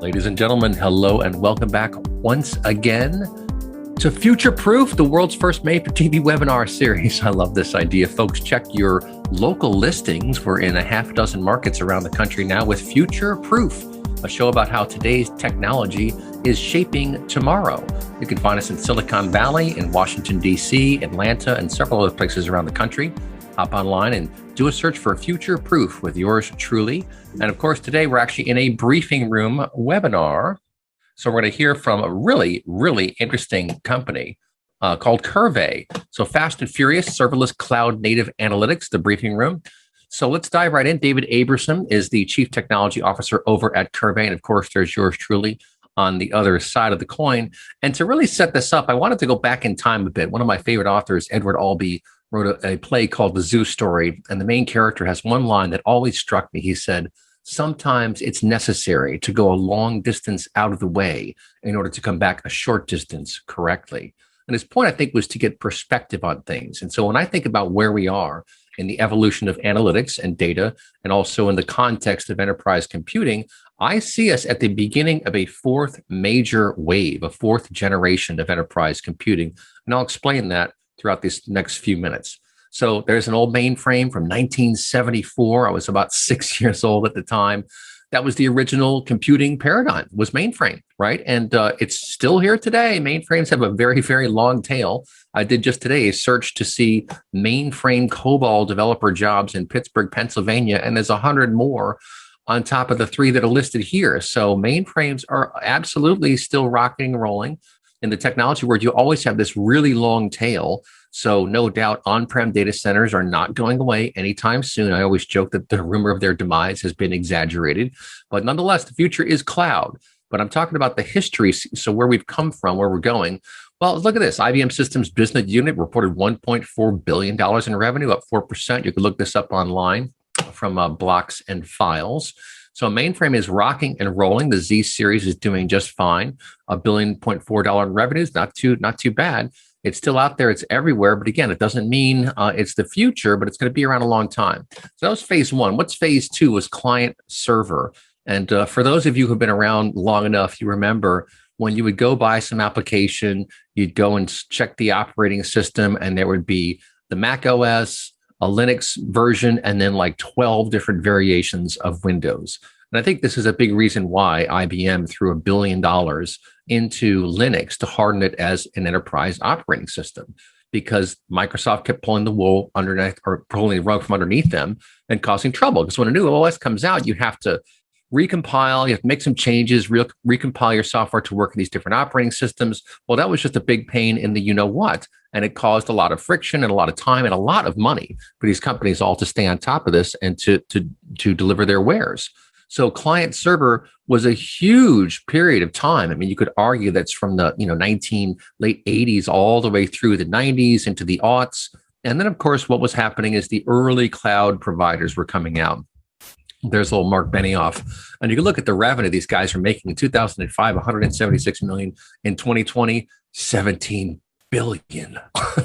Ladies and gentlemen, hello and welcome back once again to Future Proof, the world's first made-for-TV webinar series. I love this idea. Folks, check your local listings. We're in a half dozen markets around the country now with Future Proof, a show about how today's technology is shaping tomorrow. You can find us in Silicon Valley, in Washington, D.C., Atlanta, and several other places around the country. Hop online and do a search for Future Proof with yours truly. And of course, today we're actually in a briefing room webinar. So we're going to hear from a really, really interesting company called Qrvey. So fast and furious, serverless cloud native analytics, the briefing room. So let's dive right in. David Aberson is the Chief Technology Officer over at Qrvey. And of course, there's yours truly on the other side of the coin. And to really set this up, I wanted to go back in time a bit. One of my favorite authors, Edward Albee, wrote a play called The Zoo Story. And the main character has one line that always struck me. He said, sometimes it's necessary to go a long distance out of the way in order to come back a short distance correctly. And his point, I think, was to get perspective on things. And so when I think about where we are in the evolution of analytics and data, and also in the context of enterprise computing, I see us at the beginning of a fourth major wave, a fourth generation of enterprise computing. And I'll explain that throughout these next few minutes. So there's an old mainframe from 1974. I was about 6 years old at the time. That was the original computing paradigm, was mainframe, right? And it's still here today. Mainframes have a very, very long tail. I did just today a search to see mainframe COBOL developer jobs in Pittsburgh, Pennsylvania, and there's 100 more on top of the 3 that are listed here. So mainframes are absolutely still rocking and rolling. In the technology world, you always have this really long tail. So no doubt on-prem data centers are not going away anytime soon. I always joke that the rumor of their demise has been exaggerated, but nonetheless, the future is cloud. But I'm talking about the history, so where we've come from, where we're going. Well, look at this. IBM Systems Business Unit reported $1.4 billion in revenue, up 4%. You can look this up online from blocks and files. So mainframe is rocking and rolling. The Z series is doing just fine. $1.4 billion in revenues, not too bad. It's still out there. It's everywhere. But again, it doesn't mean it's the future, but it's going to be around a long time. So that was phase one. What's phase two was client server. And for those of you who've been around long enough, you remember when you would go buy some application, you'd go and check the operating system, and there would be the Mac OS, a Linux version, and then like 12 different variations of Windows. And I think this is a big reason why IBM threw $1 billion into Linux to harden it as an enterprise operating system, because Microsoft kept pulling the wool underneath, or pulling the rug from underneath them and causing trouble. Because when a new OS comes out, you have to recompile, you have to make some changes, recompile your software to work in these different operating systems. Well, that was just a big pain in the you-know-what. And it caused a lot of friction and a lot of time and a lot of money for these companies all to stay on top of this and to deliver their wares. So client server was a huge period of time. I mean, you could argue that's from the late 80s all the way through the 90s into the aughts. And then, of course, what was happening is the early cloud providers were coming out. There's little Mark Benioff. And you can look at the revenue these guys are making in 2005, 176 million. In 2020, 17 billion.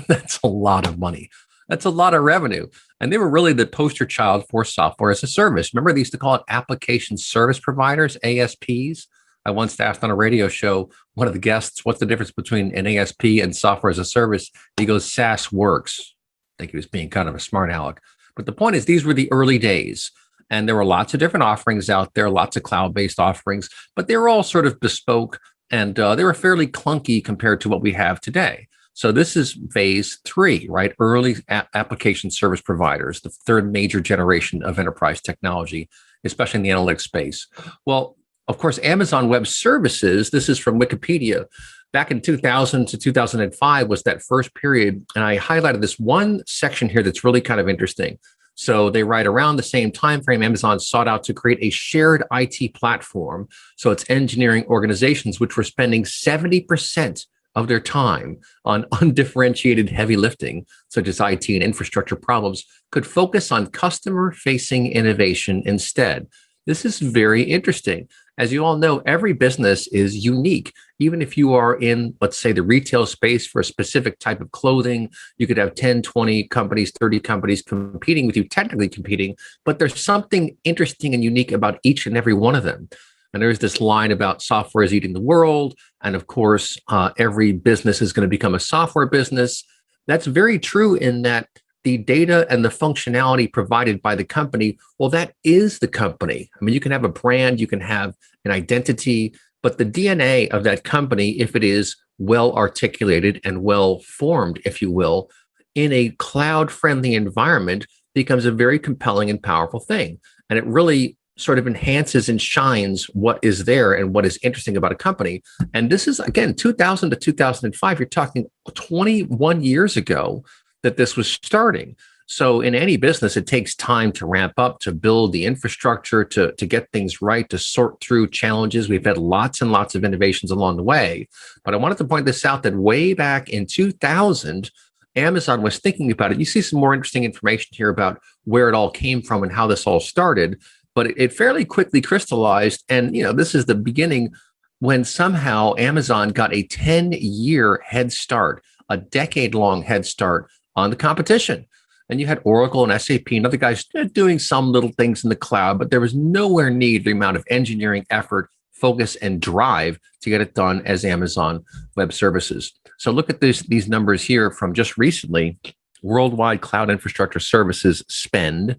That's a lot of money. That's a lot of revenue. And they were really the poster child for software as a service. Remember, they used to call it application service providers, ASPs. I once asked on a radio show, one of the guests, what's the difference between an ASP and software as a service? He goes, SaaS works. I think he was being kind of a smart aleck. But the point is, these were the early days. And there were lots of different offerings out there, lots of cloud-based offerings, but they were all sort of bespoke, and they were fairly clunky compared to what we have today. So this is phase 3, right? Early application service providers, the third major generation of enterprise technology, especially in the analytics space. Well, of course, Amazon Web Services, this is from Wikipedia, back in 2000 to 2005 was that first period. And I highlighted this one section here that's really kind of interesting. So they write around the same time frame, Amazon sought out to create a shared IT platform. So it's engineering organizations, which were spending 70% of their time on undifferentiated heavy lifting, such as IT and infrastructure problems, could focus on customer-facing innovation instead. This is very interesting. As you all know, every business is unique. Even if you are in, let's say, the retail space for a specific type of clothing, you could have 10, 20 companies, 30 companies competing with you, technically competing, but there's something interesting and unique about each and every one of them. And there's this line about software is eating the world. And of course, every business is going to become a software business. That's very true in that the data and the functionality provided by the company, well, that is the company. I mean, you can have a brand, you can have an identity, but the DNA of that company, if it is well articulated and well formed, if you will, in a cloud friendly environment, becomes a very compelling and powerful thing. And it really sort of enhances and shines what is there and what is interesting about a company. And this is, again, 2000 to 2005. You're talking 21 years ago that this was starting. So in any business, it takes time to ramp up, to build the infrastructure, to get things right, to sort through challenges. We've had lots and lots of innovations along the way. But I wanted to point this out that way back in 2000, Amazon was thinking about it. You see some more interesting information here about where it all came from and how this all started. But it fairly quickly crystallized. And, this is the beginning when somehow Amazon got a 10-year head start, a decade-long head start on the competition. And you had Oracle and SAP and other guys doing some little things in the cloud, but there was nowhere near the amount of engineering effort, focus, and drive to get it done as Amazon Web Services. So look at these numbers here from just recently. Worldwide cloud infrastructure services spend.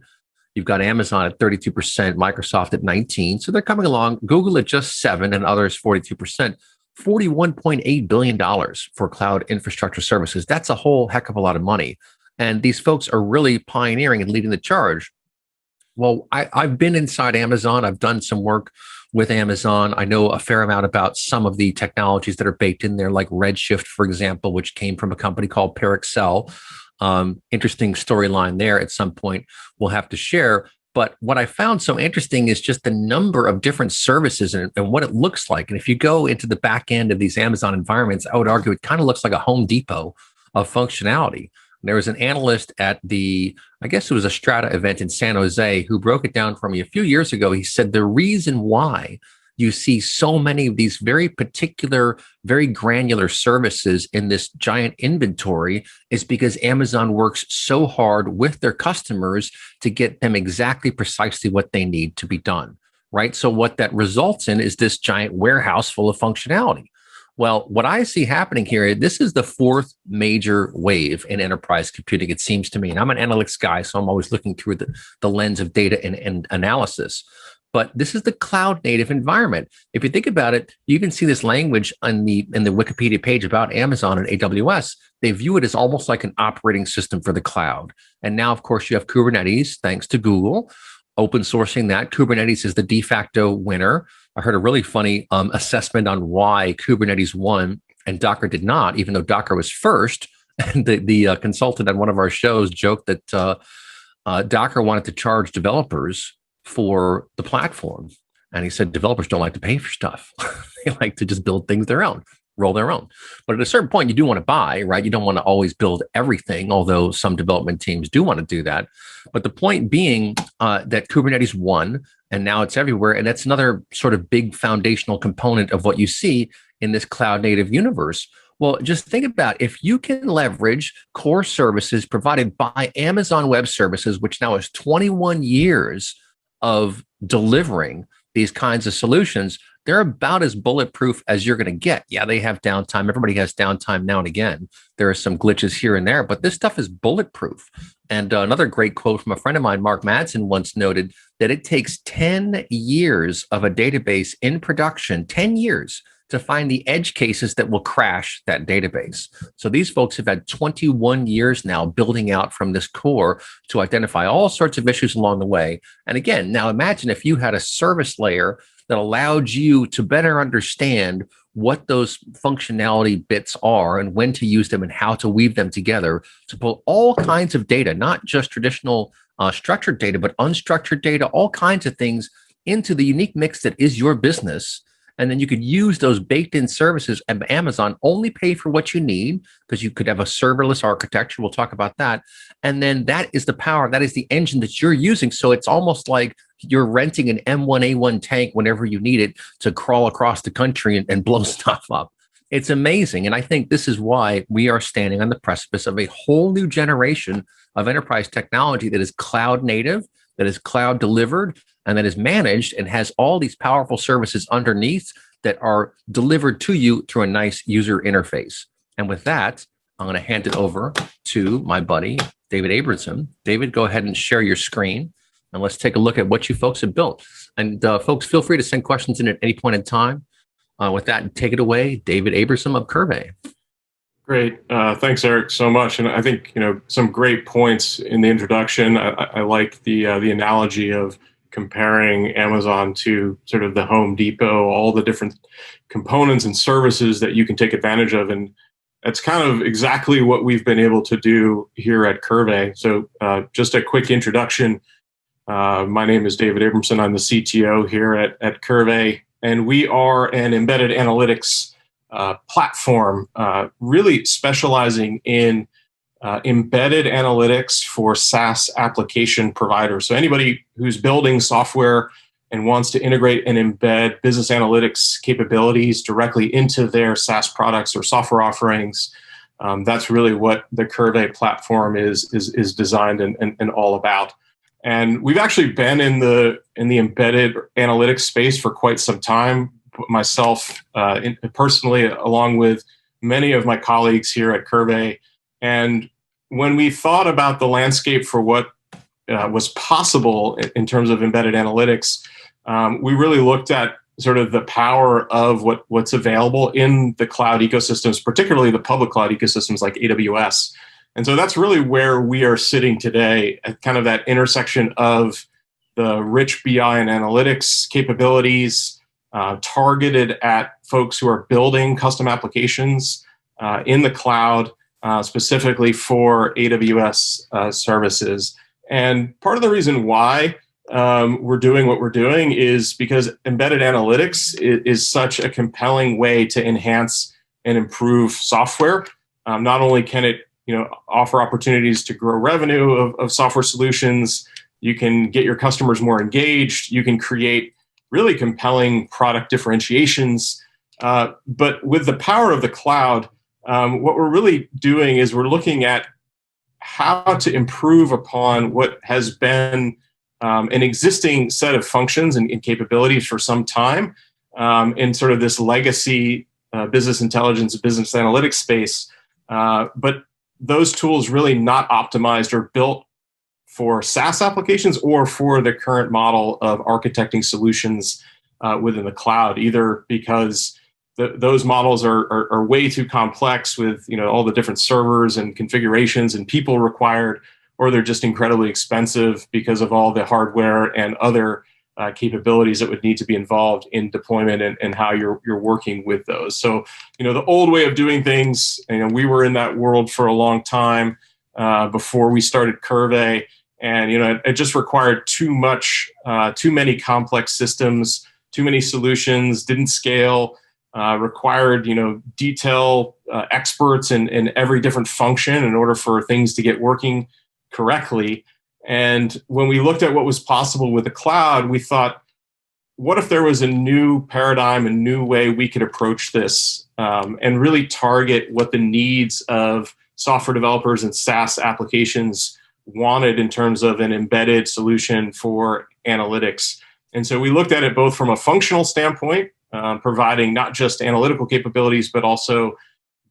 You've got Amazon at 32%, Microsoft at 19%. So they're coming along. Google at just 7%, and others 42%. $41.8 billion for cloud infrastructure services. That's a whole heck of a lot of money. And these folks are really pioneering and leading the charge. Well, I've been inside Amazon. I've done some work with Amazon. I know a fair amount about some of the technologies that are baked in there, like Redshift, for example, which came from a company called Parexel. Interesting storyline there at some point we'll have to share. But what I found so interesting is just the number of different services and what it looks like. And if you go into the back end of these Amazon environments, I would argue it kind of looks like a Home Depot of functionality. There was an analyst at I guess it was a Strata event in San Jose, who broke it down for me a few years ago. He said the reason why you see so many of these very particular, very granular services in this giant inventory is because Amazon works so hard with their customers to get them exactly precisely what they need to be done, right? So what that results in is this giant warehouse full of functionality. Well, what I see happening here, this is the fourth major wave in enterprise computing, it seems to me. And I'm an analytics guy, so I'm always looking through the lens of data and analysis. But this is the cloud native environment. If you think about it, you can see this language in the Wikipedia page about Amazon and AWS. They view it as almost like an operating system for the cloud. And now, of course, you have Kubernetes, thanks to Google, open sourcing that. Kubernetes is the de facto winner. I heard a really funny assessment on why Kubernetes won and Docker did not, even though Docker was first. And the consultant on one of our shows joked that Docker wanted to charge developers for the platform. And he said, developers don't like to pay for stuff. They like to just build things roll their own. But at a certain point, you do want to buy, right? You don't want to always build everything, although some development teams do want to do that. But the point being that Kubernetes won, and now it's everywhere. And that's another sort of big foundational component of what you see in this cloud native universe. Well, just think about if you can leverage core services provided by Amazon Web Services, which now has 21 years of delivering these kinds of solutions, they're about as bulletproof as you're going to get. Yeah, they have downtime. Everybody has downtime now and again. There are some glitches here and there, but this stuff is bulletproof. And another great quote from a friend of mine, Mark Madsen, once noted that it takes 10 years of a database in production, 10 years, to find the edge cases that will crash that database. So these folks have had 21 years now building out from this core to identify all sorts of issues along the way. And again, now imagine if you had a service layer that allowed you to better understand what those functionality bits are and when to use them and how to weave them together to pull all kinds of data, not just traditional structured data, but unstructured data, all kinds of things into the unique mix that is your business. And then you could use those baked in services at Amazon, only pay for what you need, because you could have a serverless architecture. We'll talk about that. And then that is the power, that is the engine that you're using. So it's almost like you're renting an M1A1 tank whenever you need it to crawl across the country and blow stuff up. It's amazing. And I think this is why we are standing on the precipice of a whole new generation of enterprise technology that is cloud native, that is cloud delivered, and that is managed and has all these powerful services underneath that are delivered to you through a nice user interface. And with that, I'm going to hand it over to my buddy, David Abramson. David, go ahead and share your screen, and let's take a look at what you folks have built. And folks, feel free to send questions in at any point in time. With that, take it away, David Abramson of Qrvey. Great. Thanks, Eric, so much. And I think, some great points in the introduction. I like the analogy of comparing Amazon to sort of the Home Depot, all the different components and services that you can take advantage of. And that's kind of exactly what we've been able to do here at Qrvey. So just a quick introduction. My name is David Abramson. I'm the CTO here at Qrvey, and we are an embedded analytics platform, really specializing in embedded analytics for SaaS application providers. So anybody who's building software and wants to integrate and embed business analytics capabilities directly into their SaaS products or software offerings, that's really what the Qrvey platform is designed and all about. And we've actually been in the embedded analytics space for quite some time. Myself personally, along with many of my colleagues here at Qrvey. And when we thought about the landscape for what was possible in terms of embedded analytics, we really looked at sort of the power of what's available in the cloud ecosystems, particularly the public cloud ecosystems like AWS. And so that's really where we are sitting today, at kind of that intersection of the rich BI and analytics capabilities, targeted at folks who are building custom applications in the cloud, specifically for AWS services. And part of the reason why we're doing what we're doing is because embedded analytics is such a compelling way to enhance and improve software. Not only can it offer opportunities to grow revenue of software solutions, you can get your customers more engaged, you can create really compelling product differentiations. But with the power of the cloud, what we're really doing is we're looking at how to improve upon what has been an existing set of functions and capabilities for some time in sort of this legacy business intelligence, business analytics space. But those tools really not optimized or built for SaaS applications or for the current model of architecting solutions within the cloud, either because those models are way too complex with all the different servers and configurations and people required, or they're just incredibly expensive because of all the hardware and other capabilities that would need to be involved in deployment and how you're working with those. So, the old way of doing things, we were in that world for a long time before we started Qrvey. And it just required too many complex systems, too many solutions, didn't scale, required detail experts in every different function in order for things to get working correctly. And when we looked at what was possible with the cloud, we thought, what if there was a new paradigm, a new way we could approach this and really target what the needs of software developers and SaaS applications wanted in terms of an embedded solution for analytics. And so we looked at it both from a functional standpoint, providing not just analytical capabilities, but also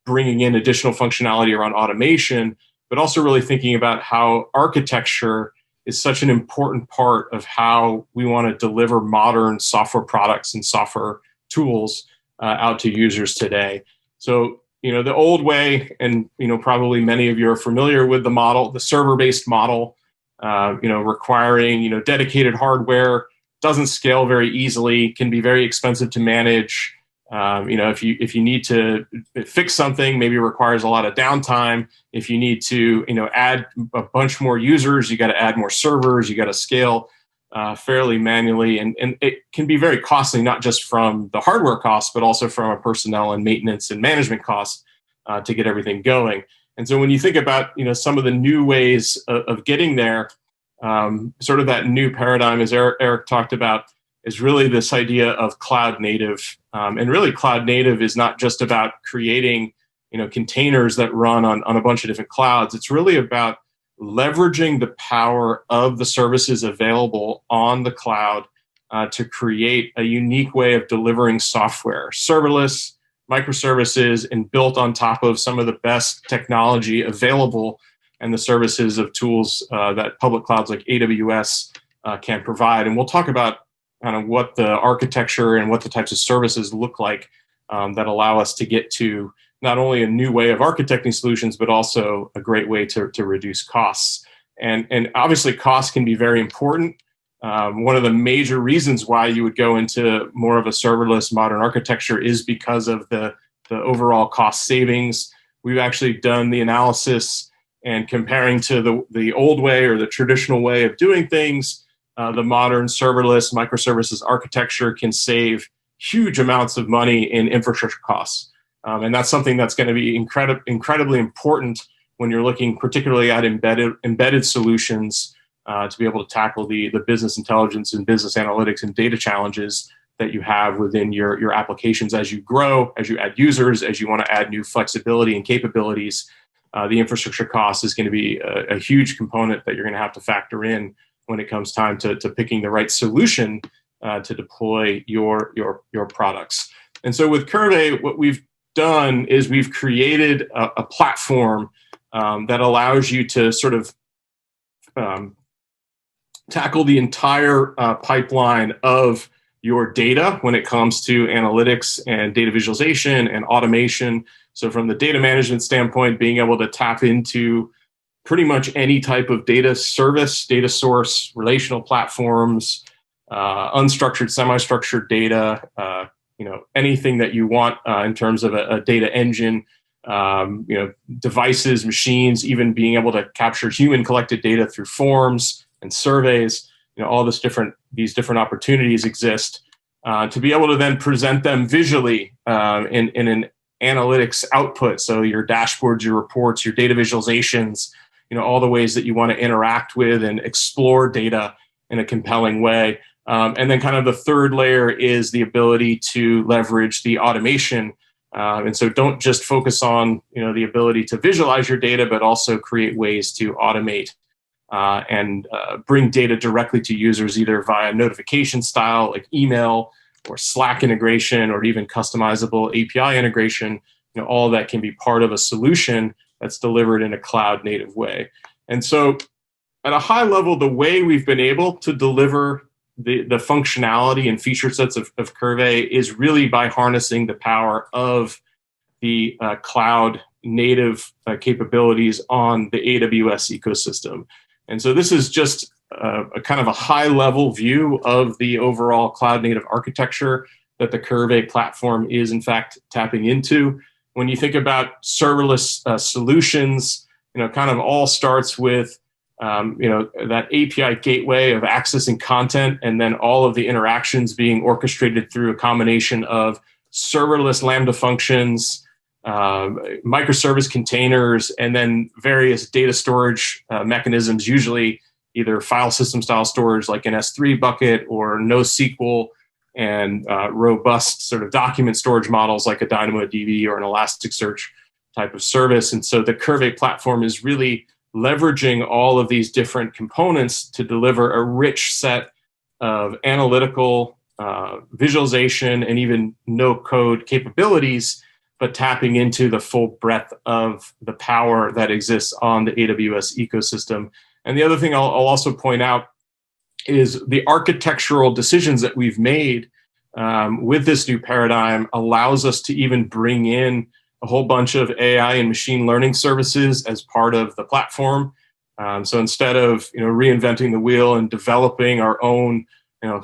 bringing in additional functionality around automation, but also really thinking about how architecture is such an important part of how we want to deliver modern software products and software tools out to users today. So, the old way, and probably many of you are familiar with the model, the server-based model, requiring dedicated hardware, doesn't scale very easily, can be very expensive to manage. If you need to fix something, maybe it requires a lot of downtime. If you need to add a bunch more users, you got to add more servers, you got to scale fairly manually, and it can be very costly, not just from the hardware costs, but also from a personnel and maintenance and management costs to get everything going. And so when you think about some of the new ways of getting there, sort of that new paradigm, as Eric talked about, is really this idea of cloud native. And really cloud native is not just about creating containers that run on a bunch of different clouds. It's really about leveraging the power of the services available on the cloud to create a unique way of delivering software, serverless, microservices, and built on top of some of the best technology available and the services of tools that public clouds like AWS can provide. And we'll talk about kind of what the architecture and what the types of services look like that allow us to get to not only a new way of architecting solutions, but also a great way to reduce costs. And obviously, costs can be very important. One of the major reasons why you would go into more of a serverless modern architecture is because of the overall cost savings. We've actually done the analysis and comparing to the old way or the traditional way of doing things, the modern serverless microservices architecture can save huge amounts of money in infrastructure costs. And that's something that's going to be incredibly important when you're looking particularly at embedded solutions to be able to tackle the business intelligence and business analytics and data challenges that you have within your applications as you grow, as you add users, as you want to add new flexibility and capabilities. The infrastructure cost is going to be a huge component that you're going to have to factor in when it comes time to picking the right solution to deploy your products. And so with Qrvey, what we've done is we've created a platform that allows you to sort of tackle the entire pipeline of your data when it comes to analytics and data visualization and automation. So from the data management standpoint, being able to tap into pretty much any type of data service, data source, relational platforms, unstructured, semi-structured data, anything that you want in terms of a data engine, devices, machines, even being able to capture human collected data through forms and surveys. All these different opportunities exist to be able to then present them visually in an analytics output. So your dashboards, your reports, your data visualizations, all the ways that you want to interact with and explore data in a compelling way. And then kind of the third layer is the ability to leverage the automation. And so don't just focus on the ability to visualize your data, but also create ways to automate and bring data directly to users, either via notification style like email or Slack integration, or even customizable API integration. All of that can be part of a solution that's delivered in a cloud native way. And so at a high level, the way we've been able to deliver the functionality and feature sets of Qrvey is really by harnessing the power of the cloud native capabilities on the AWS ecosystem. And so this is just a kind of a high level view of the overall cloud native architecture that the Qrvey platform is in fact tapping into. When you think about serverless solutions, kind of all starts with that API gateway of accessing content, and then all of the interactions being orchestrated through a combination of serverless Lambda functions, microservice containers, and then various data storage mechanisms, usually either file system style storage like an S3 bucket or NoSQL, and robust sort of document storage models like a DynamoDB or an Elasticsearch type of service. And so the Qrvey platform is really leveraging all of these different components to deliver a rich set of analytical visualization and even no-code capabilities, but tapping into the full breadth of the power that exists on the AWS ecosystem. And the other thing I'll also point out is the architectural decisions that we've made with this new paradigm allows us to even bring in a whole bunch of AI and machine learning services as part of the platform. So instead of reinventing the wheel and developing our own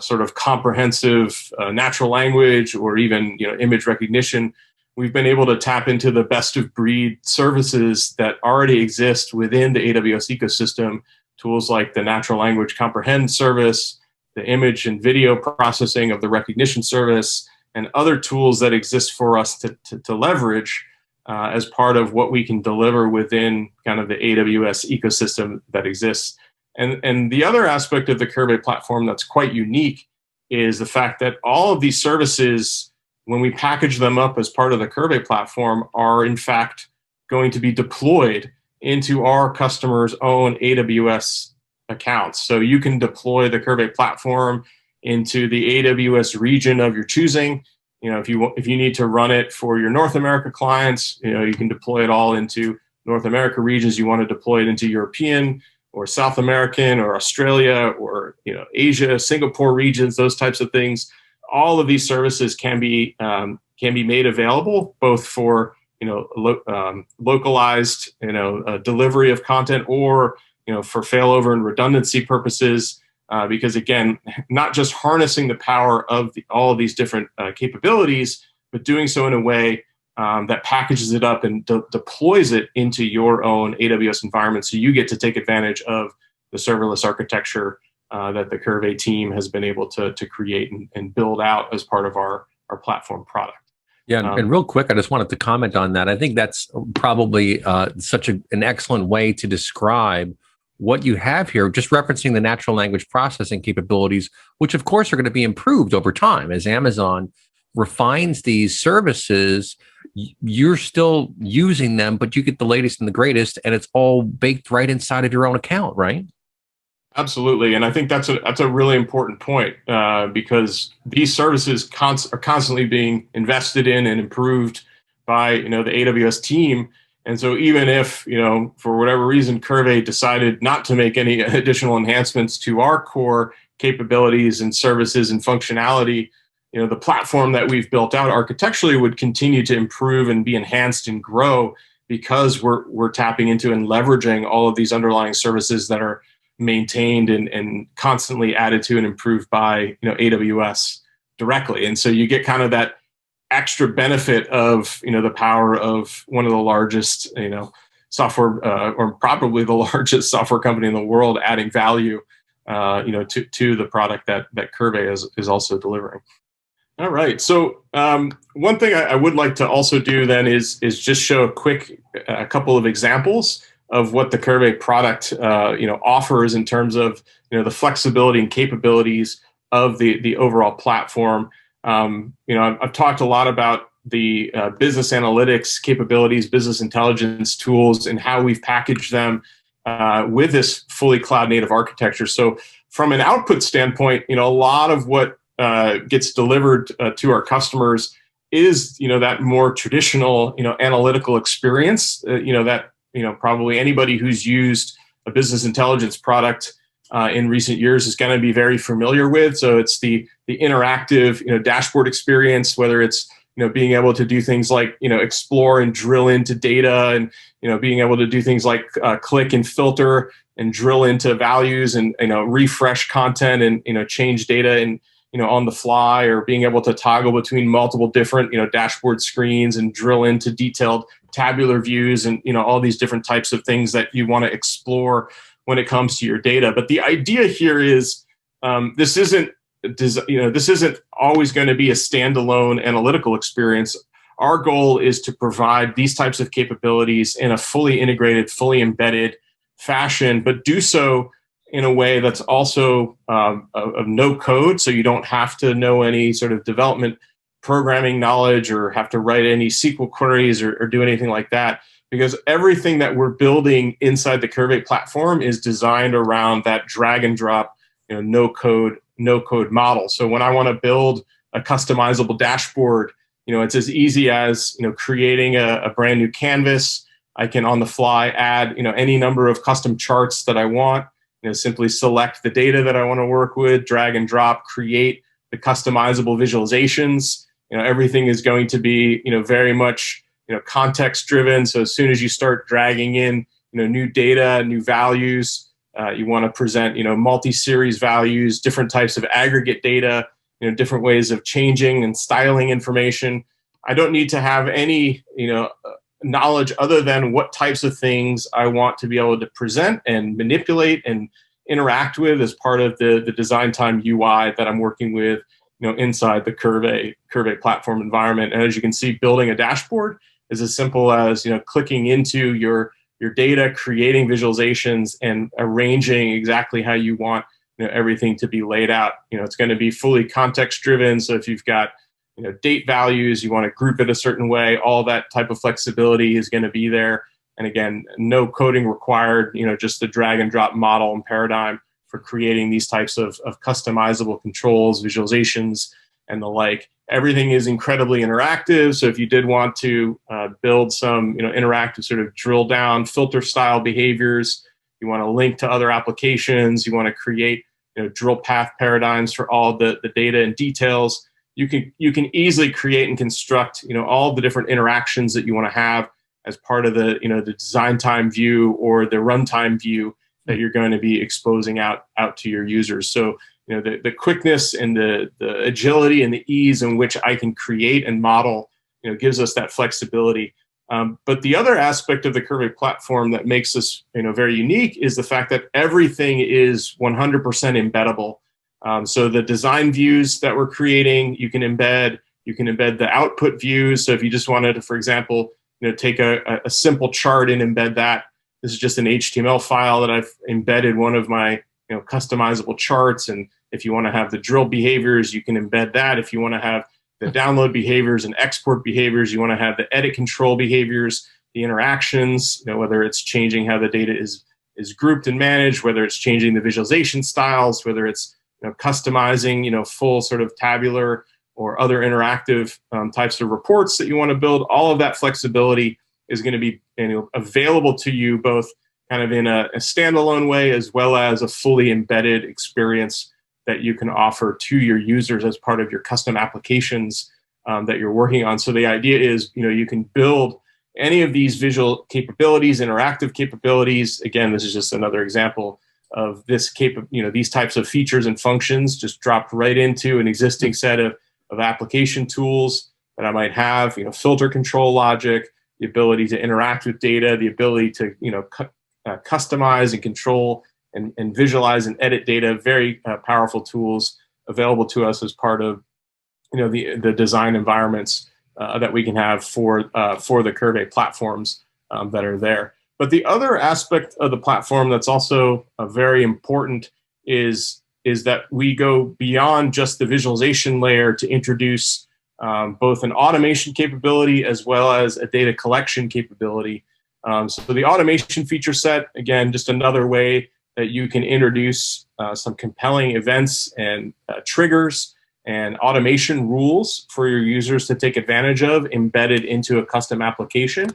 sort of comprehensive natural language or even image recognition, we've been able to tap into the best of breed services that already exist within the AWS ecosystem. Tools like the natural language comprehend service, the image and video processing of the recognition service, and other tools that exist for us to leverage as part of what we can deliver within kind of the AWS ecosystem that exists. And the other aspect of the Qrvey platform that's quite unique is the fact that all of these services, when we package them up as part of the Qrvey platform, are in fact going to be deployed into our customers' own AWS accounts. So you can deploy the Qrvey platform into the AWS region of your choosing. If you need to run it for your North America clients, you can deploy it all into North America regions. You want to deploy it into European or South American or Australia or Asia, Singapore regions, those types of things. All of these services can be made available both for localized delivery of content or for failover and redundancy purposes. Because again, not just harnessing the power of all of these different capabilities, but doing so in a way that packages it up and deploys it into your own AWS environment, so you get to take advantage of the serverless architecture that the Qrvey team has been able to create and build out as part of our platform product. Yeah, and real quick, I just wanted to comment on that. I think that's probably such an excellent way to describe what you have here, just referencing the natural language processing capabilities, which of course are going to be improved over time as Amazon refines these services. You're still using them, but you get the latest and the greatest, and it's all baked right inside of your own account, right? Absolutely, and I think that's a really important point because these services are constantly being invested in and improved by the AWS team. And so even if, for whatever reason, Qrvey decided not to make any additional enhancements to our core capabilities and services and functionality, the platform that we've built out architecturally would continue to improve and be enhanced and grow because we're tapping into and leveraging all of these underlying services that are maintained and constantly added to and improved by AWS directly. And so you get kind of that extra benefit of the power of one of the largest software or probably the largest software company in the world adding value to the product that Qrvey is also delivering. All right, so one thing I would like to also do then is just show a couple of examples of what the Qrvey product offers in terms of the flexibility and capabilities of the overall platform. I've talked a lot about the business analytics capabilities, business intelligence tools, and how we've packaged them with this fully cloud native architecture. So from an output standpoint, a lot of what gets delivered to our customers is that more traditional analytical experience that probably anybody who's used a business intelligence product in recent years is going to be very familiar with. So it's the interactive dashboard experience, whether it's being able to do things like explore and drill into data, and being able to do things like click and filter and drill into values and refresh content and change data and on the fly, or being able to toggle between multiple different dashboard screens and drill into detailed tabular views and all these different types of things that you want to explore when it comes to your data. But the idea here is this isn't always going to be a standalone analytical experience. Our goal is to provide these types of capabilities in a fully integrated, fully embedded fashion, but do so in a way that's also of no code, so you don't have to know any sort of development programming knowledge or have to write any SQL queries or do anything like that, because everything that we're building inside the Qrvey platform is designed around that drag and drop, no code model. So when I want to build a customizable dashboard, it's as easy as creating a brand new canvas. I can on the fly add any number of custom charts that I want. Simply select the data that I want to work with, drag and drop, create the customizable visualizations. Everything is going to be very much context driven. So as soon as you start dragging in new data, new values, you want to present multi-series values, different types of aggregate data, different ways of changing and styling information. I don't need to have any knowledge other than what types of things I want to be able to present and manipulate and interact with as part of the design time UI that I'm working with inside the Qrvey platform environment. And as you can see, building a dashboard is as simple as clicking into your data, creating visualizations, and arranging exactly how you want everything to be laid out. It's going to be fully context driven. So if you've got date values, you want to group it a certain way, all that type of flexibility is going to be there. And again, no coding required, just the drag and drop model and paradigm for creating these types of customizable controls, visualizations, and the like. Everything is incredibly interactive. So if you did want to build some interactive sort of drill down filter style behaviors, you want to link to other applications, you want to create drill path paradigms for all the data and details, you can easily create and construct all the different interactions that you want to have as part of the the design time view or the runtime view that you're going to be exposing out to your users. So the quickness and the agility and the ease in which I can create and model gives us that flexibility. But the other aspect of the Qrvey platform that makes us very unique is the fact that everything is 100% embeddable. So the design views that we're creating, you can embed the output views. So if you just wanted to, for example, take a simple chart and embed that, this is just an HTML file that I've embedded one of my customizable charts. And if you want to have the drill behaviors, you can embed that. If you want to have the download behaviors and export behaviors, you want to have the edit control behaviors, the interactions, whether it's changing how the data is grouped and managed, whether it's changing the visualization styles, whether it's customizing full sort of tabular or other interactive types of reports that you want to build. All of that flexibility is going to be available to you both kind of in a standalone way as well as a fully embedded experience that you can offer to your users as part of your custom applications that you're working on. So the idea is, you can build any of these visual capabilities, interactive capabilities. Again, this is just another example of this these types of features and functions just dropped right into an existing set of application tools that I might have, filter control logic, the ability to interact with data, the ability to, customize and control and visualize and edit data. Very powerful tools available to us as part of, the design environments that we can have for the Qrvey platforms that are there. But the other aspect of the platform that's also very important is that we go beyond just the visualization layer to introduce both an automation capability as well as a data collection capability. So the automation feature set, again, just another way that you can introduce some compelling events and triggers and automation rules for your users to take advantage of embedded into a custom application.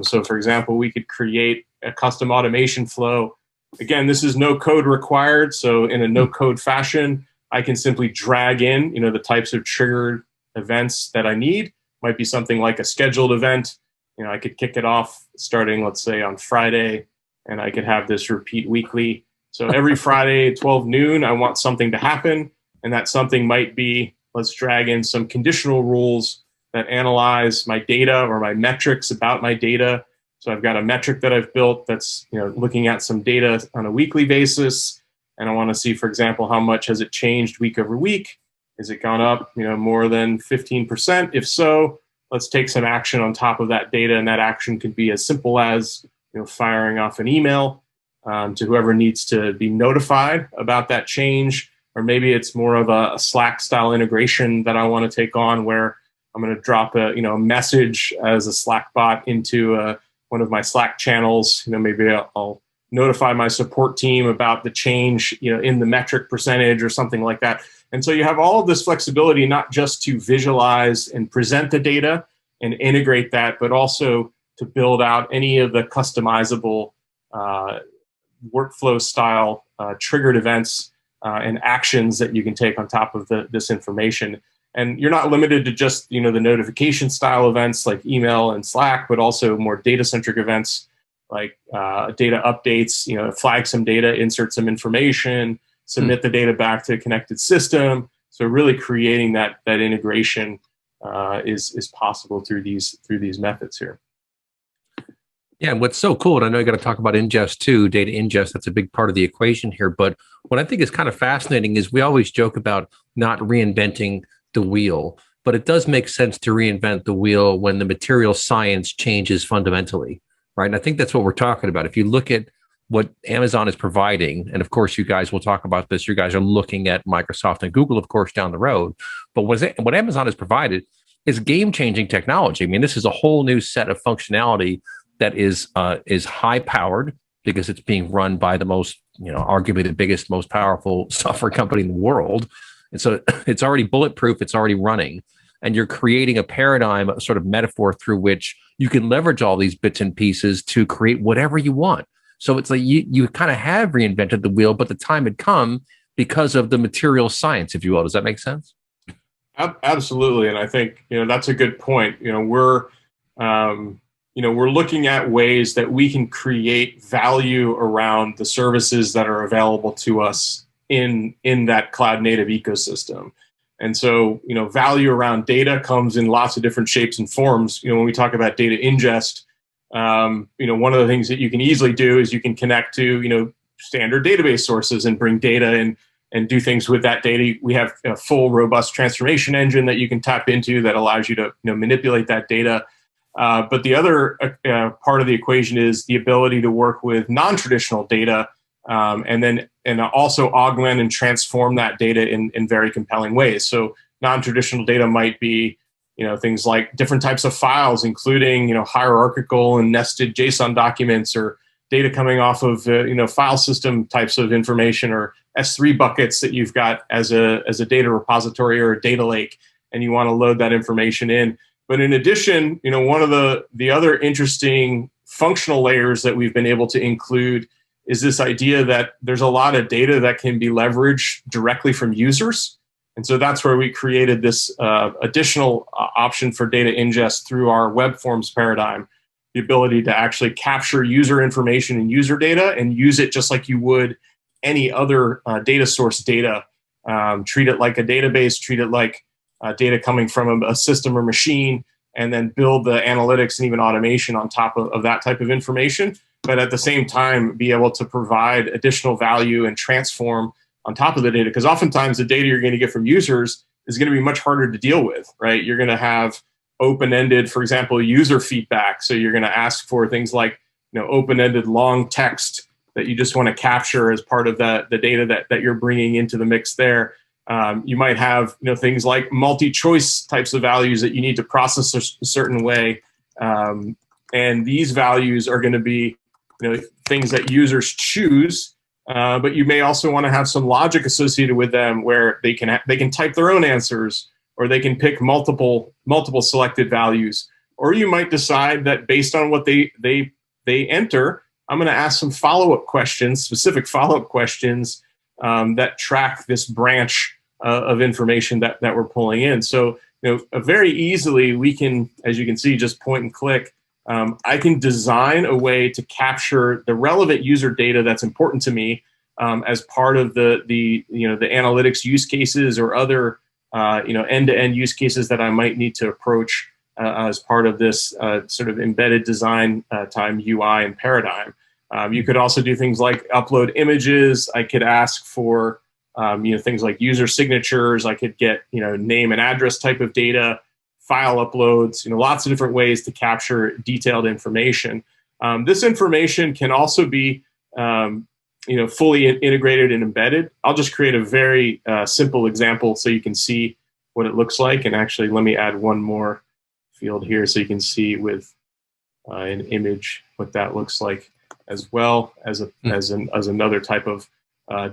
So for example, we could create a custom automation flow. Again, this is no code required. So in a no code fashion, I can simply drag in, the types of triggered events that I need. Might be something like a scheduled event. I could kick it off starting, let's say, on Friday, and I could have this repeat weekly. So every Friday, 12 noon, I want something to happen. And that something might be, let's drag in some conditional rules that analyze my data or my metrics about my data. So I've got a metric that I've built that's looking at some data on a weekly basis. And I want to see, for example, how much has it changed week over week? Has it gone up more than 15%? If so, let's take some action on top of that data. And that action could be as simple as firing off an email to whoever needs to be notified about that change. Or maybe it's more of a Slack style integration that I want to take on where I'm going to drop a message as a Slack bot into one of my Slack channels. Maybe I'll notify my support team about the change in the metric percentage or something like that. And so you have all of this flexibility, not just to visualize and present the data and integrate that, but also to build out any of the customizable workflow style triggered events and actions that you can take on top of this information. And you're not limited to just the notification style events like email and Slack, but also more data-centric events like data updates, flag some data, insert some information, submit the data back to a connected system. So really creating that integration is possible through these methods here. Yeah, and what's so cool, and I know you got to talk about ingest too, data ingest, that's a big part of the equation here. But what I think is kind of fascinating is we always joke about not reinventing the wheel, but it does make sense to reinvent the wheel when the material science changes fundamentally, right? And I think that's what we're talking about. If you look at what Amazon is providing, and of course, you guys will talk about this, you guys are looking at Microsoft and Google, of course, down the road. But what Amazon has provided is game-changing technology. I mean, this is a whole new set of functionality that is high powered because it's being run by the most, arguably the biggest, most powerful software company in the world. And so it's already bulletproof, it's already running. And you're creating a paradigm, a sort of metaphor through which you can leverage all these bits and pieces to create whatever you want. So it's like you kind of have reinvented the wheel, but the time had come because of the material science, if you will. Does that make sense? Absolutely, and I think that's a good point. We're looking at ways that we can create value around the services that are available to us in that cloud native ecosystem. And so, value around data comes in lots of different shapes and forms. When we talk about data ingest, one of the things that you can easily do is you can connect to, standard database sources and bring data in and do things with that data. We have a full, robust transformation engine that you can tap into that allows you to manipulate that data. But the other part of the equation is the ability to work with non-traditional data and also augment and transform that data in very compelling ways. So non-traditional data might be things like different types of files, including hierarchical and nested JSON documents, or data coming off of file system types of information, or S3 buckets that you've got as a data repository or a data lake, and you want to load that information in. But in addition, one of the other interesting functional layers that we've been able to include is this idea that there's a lot of data that can be leveraged directly from users. And so that's where we created this additional option for data ingest through our web forms paradigm, the ability to actually capture user information and user data and use it just like you would any other data source data. Treat it like a database, treat it like data coming from a system or machine, and then build the analytics and even automation on top of that type of information. But at the same time, be able to provide additional value and transform on top of the data. Because oftentimes the data you're going to get from users is going to be much harder to deal with, right? You're going to have open-ended, for example, user feedback. So you're going to ask for things like open-ended long text that you just want to capture as part of the data that you're bringing into the mix there. You might have things like multi-choice types of values that you need to process a certain way. And these values are going to be things that users choose, but you may also want to have some logic associated with them where they can type their own answers, or they can pick multiple selected values. Or you might decide that based on what they enter, I'm going to ask some follow-up questions, specific follow-up questions that track this branch of information that we're pulling in. So very easily we can, as you can see, just point and click. I can design a way to capture the relevant user data that's important to me as part of the analytics use cases or other end-to-end use cases that I might need to approach as part of this sort of embedded design time UI and paradigm. You could also do things like upload images. I could ask for things like user signatures. I could get name and address type of data, file uploads, lots of different ways to capture detailed information. This information can also be fully integrated and embedded. I'll just create a very simple example so you can see what it looks like. And actually, let me add one more field here so you can see with an image what that looks like, as well as another type of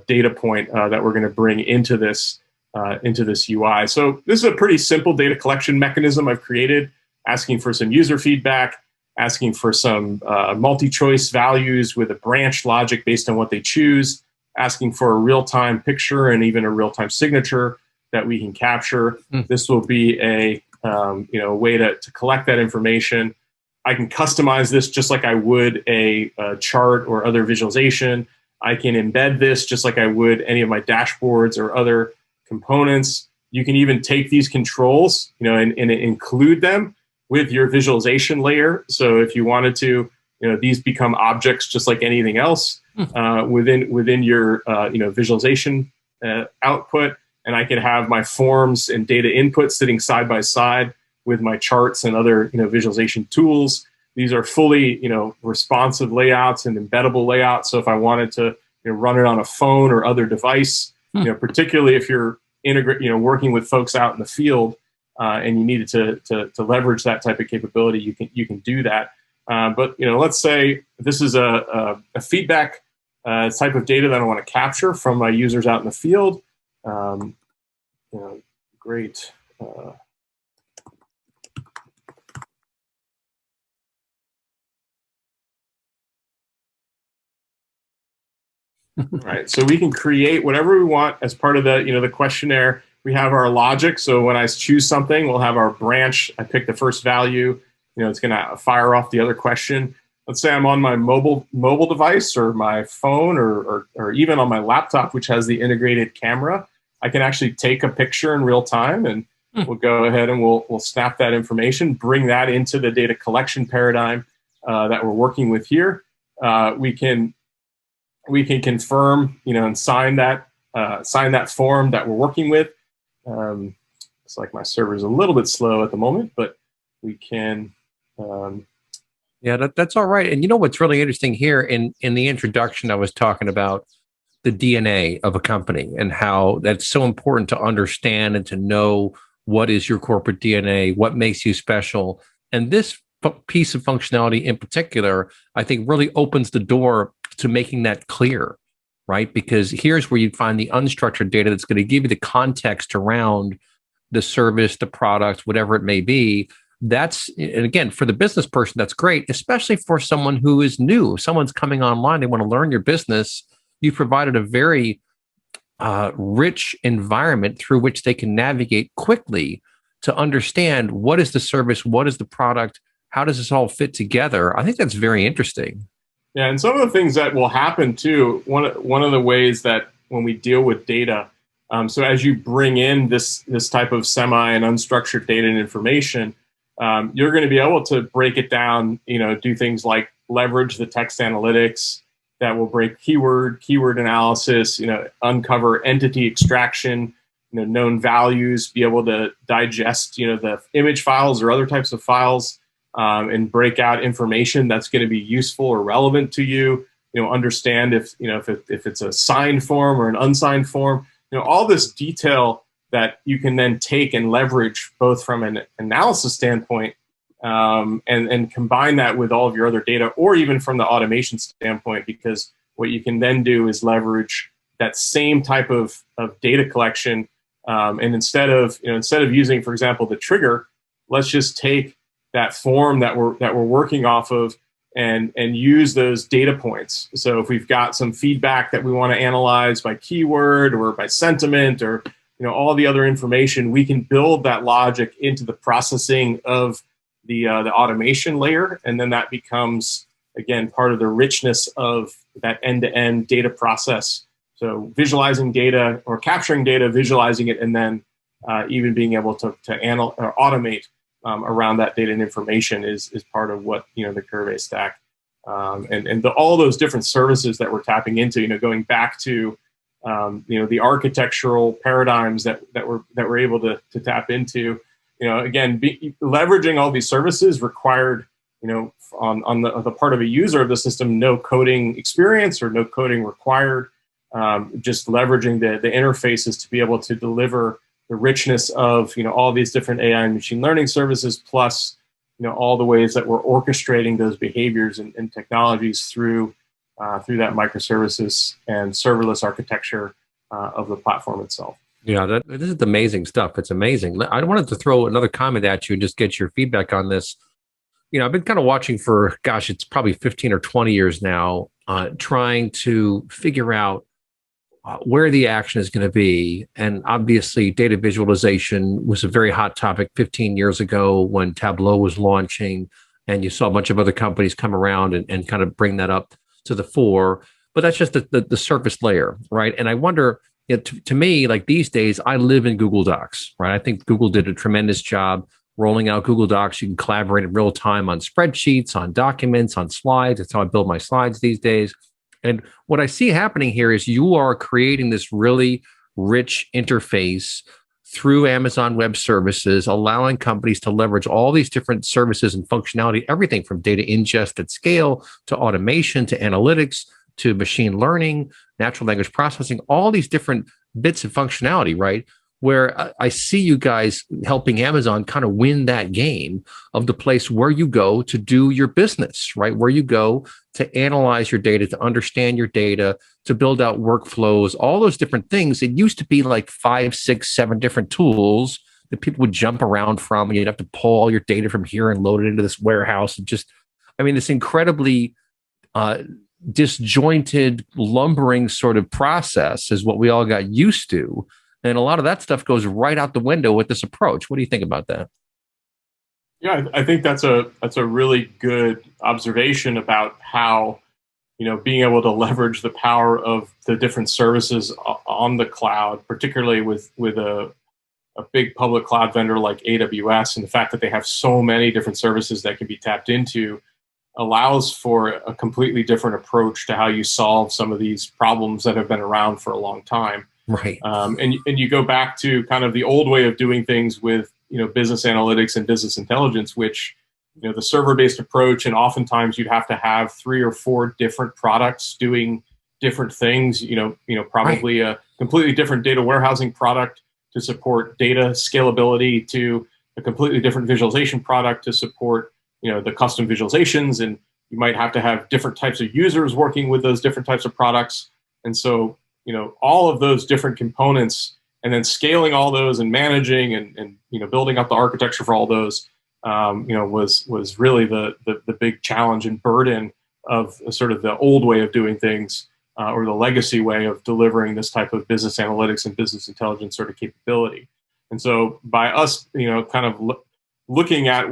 data point that we're going to bring into this UI. So this is a pretty simple data collection mechanism I've created, asking for some user feedback, asking for some multi-choice values with a branch logic based on what they choose, asking for a real-time picture and even a real-time signature that we can capture. This will be a way to collect that information. I can customize this just like I would a chart or other visualization. I can embed this just like I would any of my dashboards or other components. You can even take these controls, and include them with your visualization layer. So if you wanted to, these become objects just like anything else within your visualization output. And I can have my forms and data input sitting side by side with my charts and other visualization tools. These are fully responsive layouts and embeddable layouts. So if I wanted to run it on a phone or other device, particularly if you're working with folks out in the field and you needed to leverage that type of capability, you can do that. But let's say this is a feedback type of data that I want to capture from my users out in the field. Great. All right, so we can create whatever we want as part of the questionnaire. We have our logic. So when I choose something, we'll have our branch. I pick the first value. It's going to fire off the other question. Let's say I'm on my mobile device or my phone or even on my laptop, which has the integrated camera. I can actually take a picture in real time, and we'll go ahead and we'll snap that information, bring that into the data collection paradigm that we're working with here. We can confirm, and sign that form that we're working with. It's like my server is a little bit slow at the moment, but we can. Yeah, that's all right. And what's really interesting here in the introduction, I was talking about the DNA of a company and how that's so important to understand and to know what is your corporate DNA, what makes you special. And this piece of functionality in particular, I think really opens the door to making that clear, right? Because here's where you find the unstructured data that's going to give you the context around the service, the product, whatever it may be. And again, for the business person, that's great, especially for someone who is new. Someone's coming online, they want to learn your business. You've provided a very rich environment through which they can navigate quickly to understand what is the service, what is the product, how does this all fit together. I think that's very interesting. Yeah, and some of the things that will happen too, one of the ways that when we deal with data, so as you bring in this type of semi and unstructured data and information, you're going to be able to break it down, do things like leverage the text analytics that will break keyword analysis, uncover entity extraction, known values, be able to digest, the image files or other types of files, and break out information that's going to be useful or relevant to you. Understand if it's a signed form or an unsigned form. All this detail that you can then take and leverage both from an analysis standpoint and combine that with all of your other data, or even from the automation standpoint, because what you can then do is leverage that same type of data collection. And instead of using, for example, the trigger, let's just take that form that we're working off of and use those data points. So if we've got some feedback that we want to analyze by keyword or by sentiment or all the other information, we can build that logic into the processing of the automation layer, and then that becomes, again, part of the richness of that end-to-end data process. So visualizing data or capturing data, visualizing it, and then even being able to automate around that data and information is part of what the Qrvey stack and all those different services that we're tapping into. Going back to the architectural paradigms that we're able to tap into. Again, leveraging all these services required, on the part of a user of the system, no coding experience or no coding required. Just leveraging the interfaces to be able to deliver the richness of all these different AI and machine learning services, plus all the ways that we're orchestrating those behaviors and technologies through that microservices and serverless architecture of the platform itself. Yeah, this is amazing stuff. It's amazing. I wanted to throw another comment at you and just get your feedback on this. I've been kind of watching for, it's probably 15 or 20 years now, trying to figure out where the action is going to be. And obviously, data visualization was a very hot topic 15 years ago when Tableau was launching, and you saw a bunch of other companies come around and kind of bring that up to the fore. But that's just the surface layer, right? And I wonder, to me, like these days, I live in Google Docs, right? I think Google did a tremendous job rolling out Google Docs. You can collaborate in real time on spreadsheets, on documents, on slides. That's how I build my slides these days. And what I see happening here is you are creating this really rich interface through Amazon Web Services, allowing companies to leverage all these different services and functionality, everything from data ingest at scale to automation to analytics to machine learning, natural language processing, all these different bits of functionality, right? where I see you guys helping Amazon kind of win that game of the place where you go to do your business, right? Where you go to analyze your data, to understand your data, to build out workflows, all those different things. It used to be like 5, 6, 7 different tools that people would jump around from, and you'd have to pull all your data from here and load it into this warehouse. And just, I mean, this incredibly disjointed, lumbering sort of process is what we all got used to. And a lot of that stuff goes right out the window with this approach. What do you think about that? Yeah, I think that's a really good observation about how, being able to leverage the power of the different services on the cloud, particularly with a big public cloud vendor like AWS, and the fact that they have so many different services that can be tapped into, allows for a completely different approach to how you solve some of these problems that have been around for a long time. Right. And you go back to kind of the old way of doing things with business analytics and business intelligence, which the server-based approach, and oftentimes you'd have to have 3 or 4 different products doing different things. Probably right. A completely different data warehousing product to support data scalability, to a completely different visualization product to support the custom visualizations, and you might have to have different types of users working with those different types of products. And so all of those different components, and then scaling all those and managing and building up the architecture for all those, was really the big challenge and burden of sort of the old way of doing things, or the legacy way of delivering this type of business analytics and business intelligence sort of capability. And so by us, kind of looking at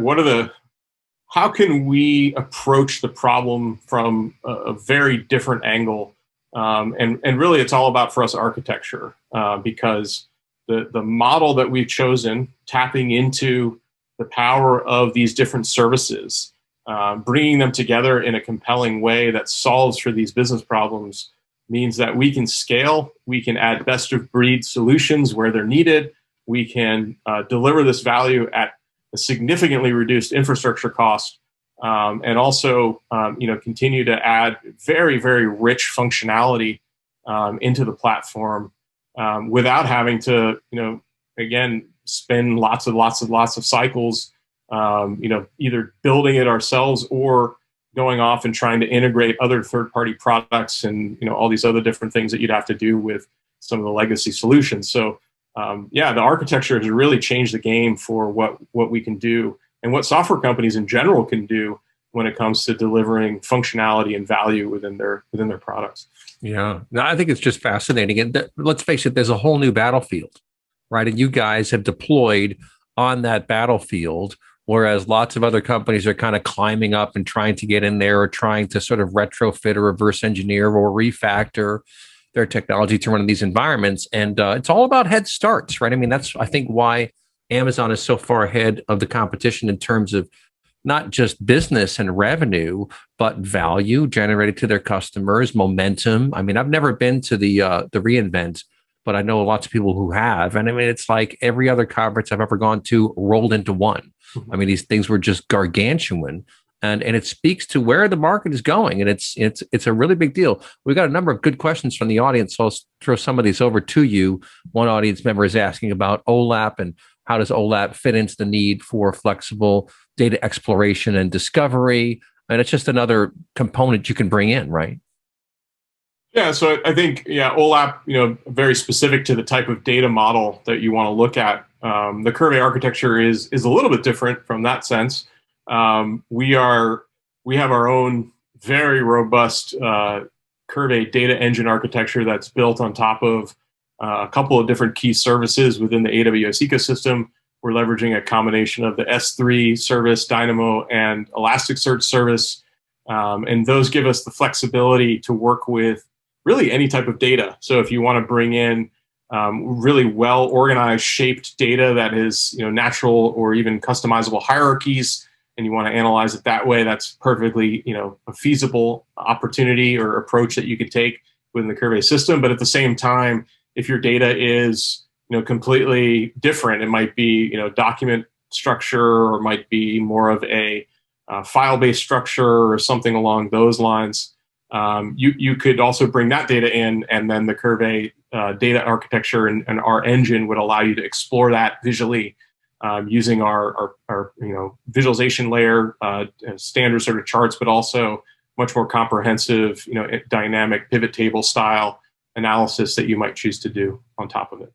how can we approach the problem from a very different angle. And really, it's all about, for us, architecture, because the model that we've chosen, tapping into the power of these different services, bringing them together in a compelling way that solves for these business problems, means that we can scale, we can add best-of-breed solutions where they're needed, we can deliver this value at a significantly reduced infrastructure cost, and also, continue to add very, very rich functionality into the platform, without having to, again, spend lots of cycles, either building it ourselves or going off and trying to integrate other third-party products and all these other different things that you'd have to do with some of the legacy solutions. So, the architecture has really changed the game for what we can do, and what software companies in general can do when it comes to delivering functionality and value within their products. Yeah, no, I think it's just fascinating. And let's face it, there's a whole new battlefield, right? And you guys have deployed on that battlefield, whereas lots of other companies are kind of climbing up and trying to get in there, or trying to sort of retrofit or reverse engineer or refactor their technology to run in these environments. And it's all about head starts, right? I mean, that's, I think, why Amazon is so far ahead of the competition in terms of not just business and revenue, but value generated to their customers, momentum. I mean, I've never been to the reInvent, but I know lots of people who have. And I mean, it's like every other conference I've ever gone to rolled into one. I mean, these things were just gargantuan. And it speaks to where the market is going. And it's a really big deal. We've got a number of good questions from the audience, so I'll throw some of these over to you. One audience member is asking about OLAP and how does OLAP fit into the need for flexible data exploration and discovery. And it's just another component you can bring in, right? Yeah, so I think, OLAP, very specific to the type of data model that you want to look at. The Qrvey architecture is a little bit different from that sense. We have our own very robust Qrvey data engine architecture that's built on top of a couple of different key services within the AWS ecosystem. We're leveraging a combination of the S3 service, Dynamo, and Elasticsearch service. And those give us the flexibility to work with really any type of data. So if you want to bring in really well-organized, shaped data that is natural or even customizable hierarchies, and you want to analyze it that way, that's perfectly a feasible opportunity or approach that you could take within the Qrvey system. But at the same time, if your data is completely different, it might be document structure, or might be more of a file-based structure or something along those lines. You could also bring that data in, and then the Qrvey data architecture and our engine would allow you to explore that visually using our visualization layer, standard sort of charts, but also much more comprehensive, dynamic pivot table style analysis that you might choose to do on top of it.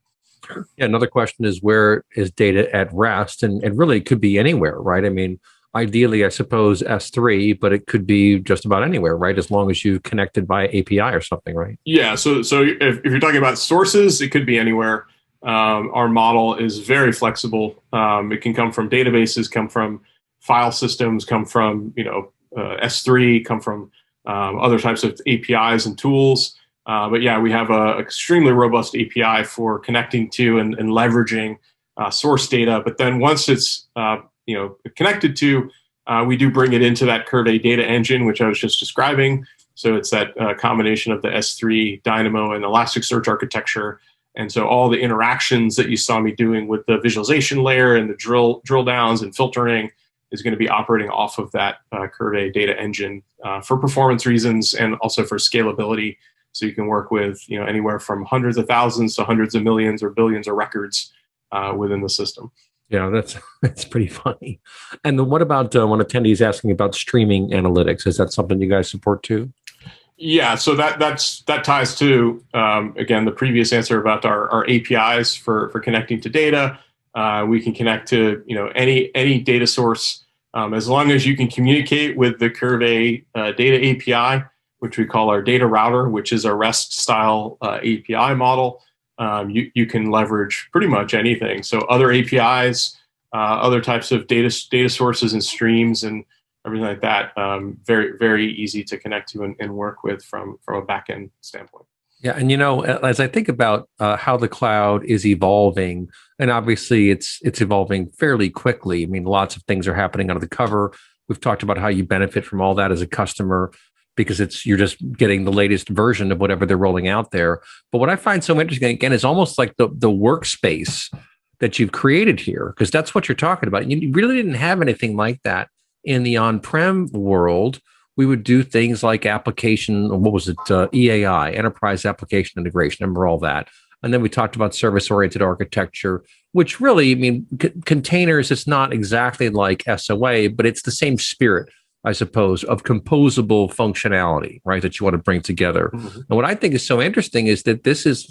Yeah, another question is, where is data at rest? And really, it could be anywhere, right? I mean, ideally, I suppose S3, but it could be just about anywhere, right? As long as you connected by API or something, right? Yeah. So if you're talking about sources, it could be anywhere. Our model is very flexible. It can come from databases, come from file systems, come from S3, come from other types of APIs and tools. But yeah, we have an extremely robust API for connecting to and leveraging source data. But then once it's connected to, we do bring it into that Qrvey data engine, which I was just describing. So it's that combination of the S3, Dynamo, and Elasticsearch architecture. And so all the interactions that you saw me doing with the visualization layer and the drill downs and filtering is going to be operating off of that Qrvey data engine for performance reasons and also for scalability. So you can work with anywhere from hundreds of thousands to hundreds of millions or billions of records within the system. Yeah, that's pretty funny. And then what about when attendees asking about streaming analytics? Is that something you guys support too? Yeah, so that ties to again the previous answer about our APIs for connecting to data. We can connect to any data source as long as you can communicate with the Qrvey data API, which we call our data router, which is a REST style API model. You can leverage pretty much anything. So other APIs, other types of data sources and streams and everything like that, very, very easy to connect to and work with from a backend standpoint. Yeah, and as I think about how the cloud is evolving, and obviously it's evolving fairly quickly. I mean, lots of things are happening under the cover. We've talked about how you benefit from all that as a customer, because you're just getting the latest version of whatever they're rolling out there. But what I find so interesting, again, is almost like the workspace that you've created here, because that's what you're talking about. You really didn't have anything like that in the on-prem world. We would do things like application, what was it, EAI, Enterprise Application Integration, remember all that. And then we talked about service-oriented architecture, which really, I mean, containers, it's not exactly like SOA, but it's the same spirit, I suppose, of composable functionality, right, that you want to bring together. Mm-hmm. And what I think is so interesting is that this is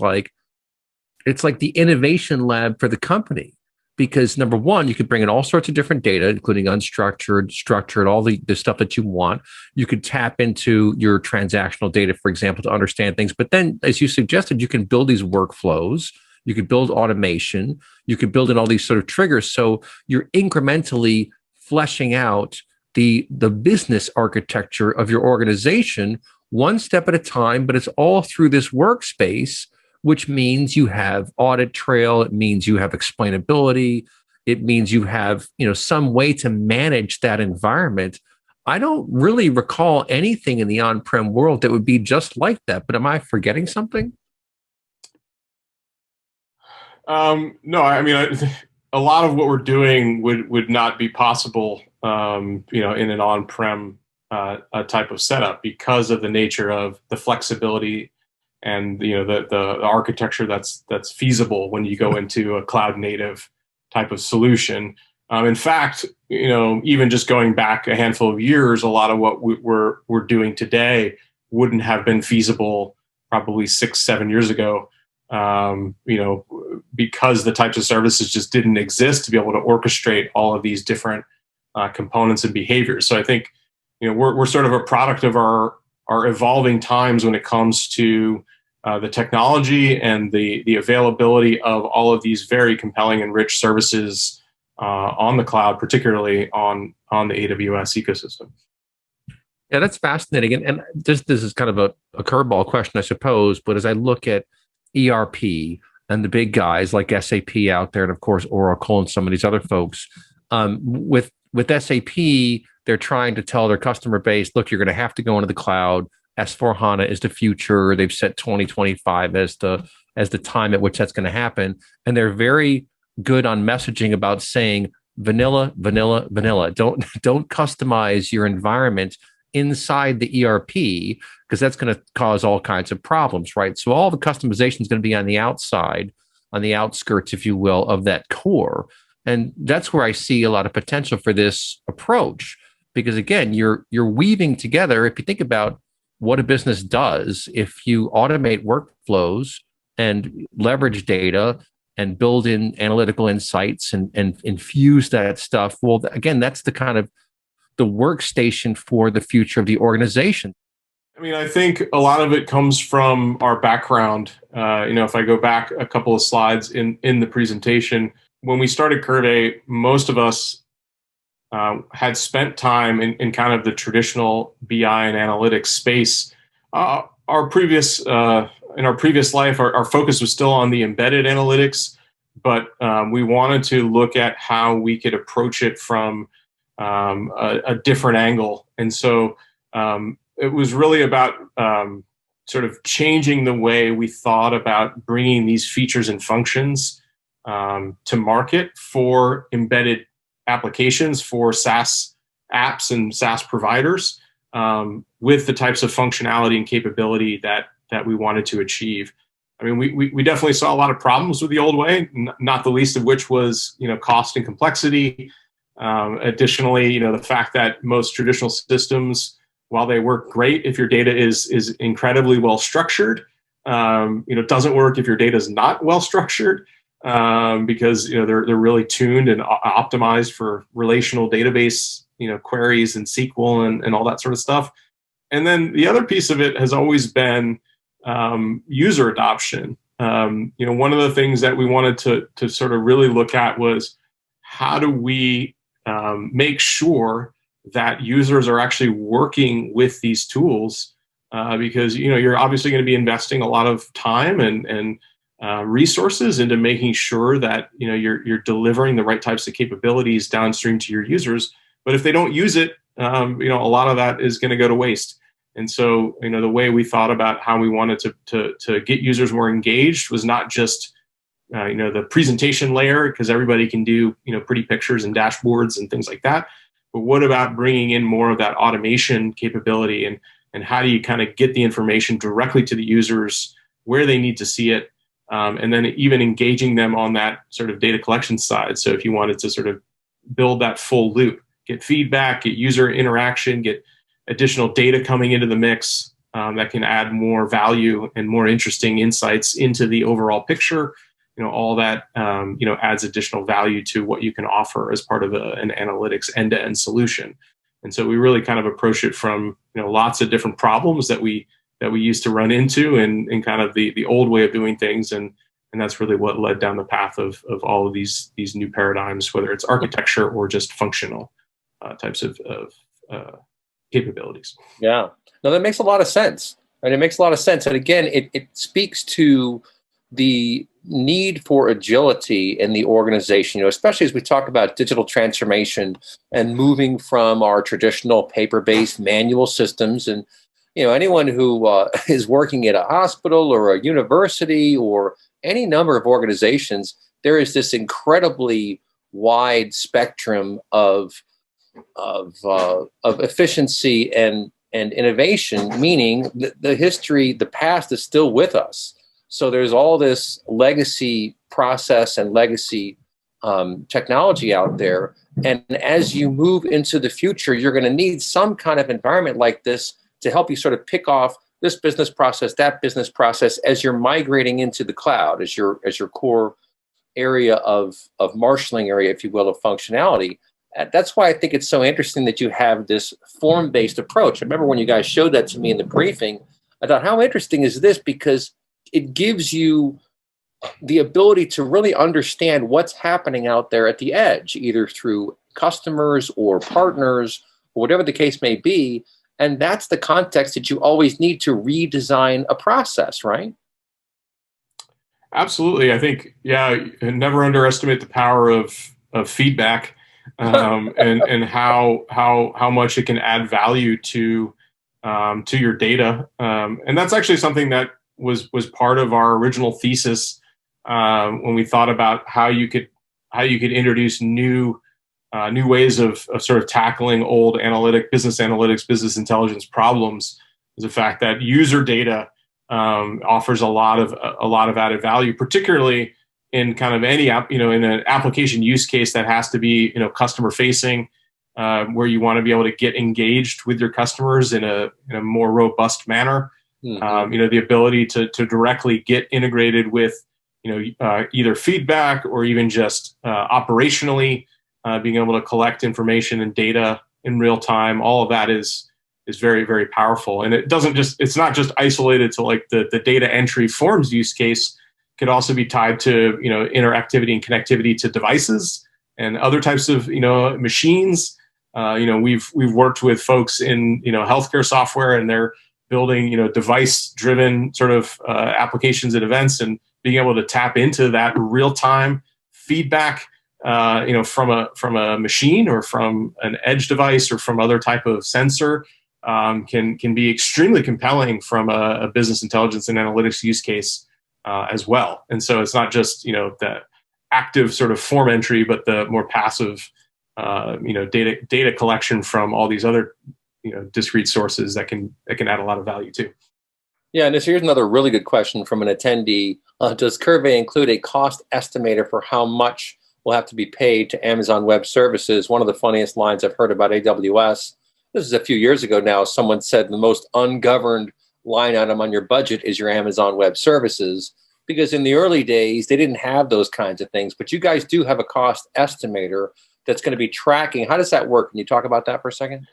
it's like the innovation lab for the company, because number one, you could bring in all sorts of different data, including unstructured, structured, all the stuff that you want. You could tap into your transactional data, for example, to understand things. But then, as you suggested, you can build these workflows. You could build automation. You could build in all these sort of triggers. So you're incrementally fleshing out the business architecture of your organization one step at a time, but it's all through this workspace, which means you have audit trail. It means you have explainability. It means you have, some way to manage that environment. I don't really recall anything in the on-prem world that would be just like that, but am I forgetting something? No, I mean, a lot of what we're doing would not be possible, in an on-prem type of setup because of the nature of the flexibility and the architecture that's feasible when you go into a cloud native type of solution. In fact, even just going back a handful of years, a lot of what we're doing today wouldn't have been feasible probably 6-7 years ago. Because the types of services just didn't exist to be able to orchestrate all of these different components and behaviors. So I think we're sort of a product of our evolving times when it comes to the technology and the availability of all of these very compelling and rich services on the cloud, particularly on the AWS ecosystem. Yeah, that's fascinating. And this is kind of a curveball question, I suppose. But as I look at ERP and the big guys like SAP out there, and of course Oracle and some of these other folks, with SAP, they're trying to tell their customer base, look, you're going to have to go into the cloud. S/4HANA is the future. They've set 2025 as the time at which that's going to happen. And they're very good on messaging about saying vanilla, vanilla, vanilla. Don't customize your environment inside the ERP, because that's going to cause all kinds of problems, right? So all the customization is going to be on the outside, on the outskirts, if you will, of that core. And that's where I see a lot of potential for this approach, because again, you're weaving together. If you think about what a business does, if you automate workflows and leverage data and build in analytical insights and infuse that stuff, well, again, that's the kind of the workstation for the future of the organization. I mean, I think a lot of it comes from our background. If I go back a couple of slides in the presentation, when we started Qrvey, most of us had spent time in kind of the traditional BI and analytics space. In our previous life, our focus was still on the embedded analytics, but we wanted to look at how we could approach it from a different angle. And so it was really about sort of changing the way we thought about bringing these features and functions to market for embedded applications for SaaS apps and SaaS providers with the types of functionality and capability that we wanted to achieve. I mean, we definitely saw a lot of problems with the old way, not the least of which was, cost and complexity. Additionally, the fact that most traditional systems, while they work great if your data is incredibly well structured, doesn't work if your data is not well structured, because they're really tuned and optimized for relational database queries and SQL and all that sort of stuff. And then the other piece of it has always been user adoption. One of the things that we wanted to sort of really look at was how do we make sure that users are actually working with these tools, because you're obviously going to be investing a lot of time and resources into making sure that you're delivering the right types of capabilities downstream to your users. But if they don't use it, a lot of that is going to go to waste. And so, the way we thought about how we wanted to get users more engaged was not just, the presentation layer, because everybody can do, pretty pictures and dashboards and things like that. But what about bringing in more of that automation capability, and how do you kind of get the information directly to the users where they need to see it, and then even engaging them on that sort of data collection side. So if you wanted to sort of build that full loop, get feedback, get user interaction, get additional data coming into the mix that can add more value and more interesting insights into the overall picture. All that adds additional value to what you can offer as part of an analytics end-to-end solution. And so we really kind of approach it from lots of different problems that we used to run into in kind of the old way of doing things, and that's really what led down the path of all of these new paradigms, whether it's architecture or just functional types of capabilities. Yeah, no, that makes a lot of sense. Right? It makes a lot of sense, and again, it speaks to the need for agility in the organization, especially as we talk about digital transformation and moving from our traditional paper-based manual systems. And anyone who is working at a hospital or a university or any number of organizations, there is this incredibly wide spectrum of efficiency and innovation, meaning the history, the past is still with us. So there's all this legacy process and legacy technology out there. And as you move into the future, you're going to need some kind of environment like this to help you sort of pick off this business process, that business process, as you're migrating into the cloud, as your core area of marshaling area, if you will, of functionality. That's why I think it's so interesting that you have this form-based approach. I remember when you guys showed that to me in the briefing, I thought, how interesting is this? Because it gives you the ability to really understand what's happening out there at the edge, either through customers or partners, or whatever the case may be. And that's the context that you always need to redesign a process, right? Absolutely. I think, never underestimate the power of feedback, and how much it can add value to your data. And that's actually something that was part of our original thesis when we thought about how you could introduce new new ways of sort of tackling old business analytics, business intelligence problems is the fact that user data offers a lot of added value, particularly in kind of any in an application use case that has to be customer facing, where you want to be able to get engaged with your customers in a more robust manner. Mm-hmm. The ability to directly get integrated with either feedback or even just operationally being able to collect information and data in real time. All of that is very, very powerful. And it's not just isolated to like the data entry forms use case. It could also be tied to interactivity and connectivity to devices and other types of machines. We've worked with folks in healthcare software, and they're building device driven sort of applications and events, and being able to tap into that real time feedback from a machine or from an edge device or from other type of sensor can be extremely compelling from a business intelligence and analytics use case as well. And so it's not just the active sort of form entry, but the more passive data collection from all these other discrete sources that can add a lot of value too. Yeah, and here's another really good question from an attendee. Does Qrvey include a cost estimator for how much will have to be paid to Amazon Web Services? One of the funniest lines I've heard about AWS, this is a few years ago now, someone said the most ungoverned line item on your budget is your Amazon Web Services, because in the early days, they didn't have those kinds of things. But you guys do have a cost estimator that's going to be tracking. How does that work? Can you talk about that for a second?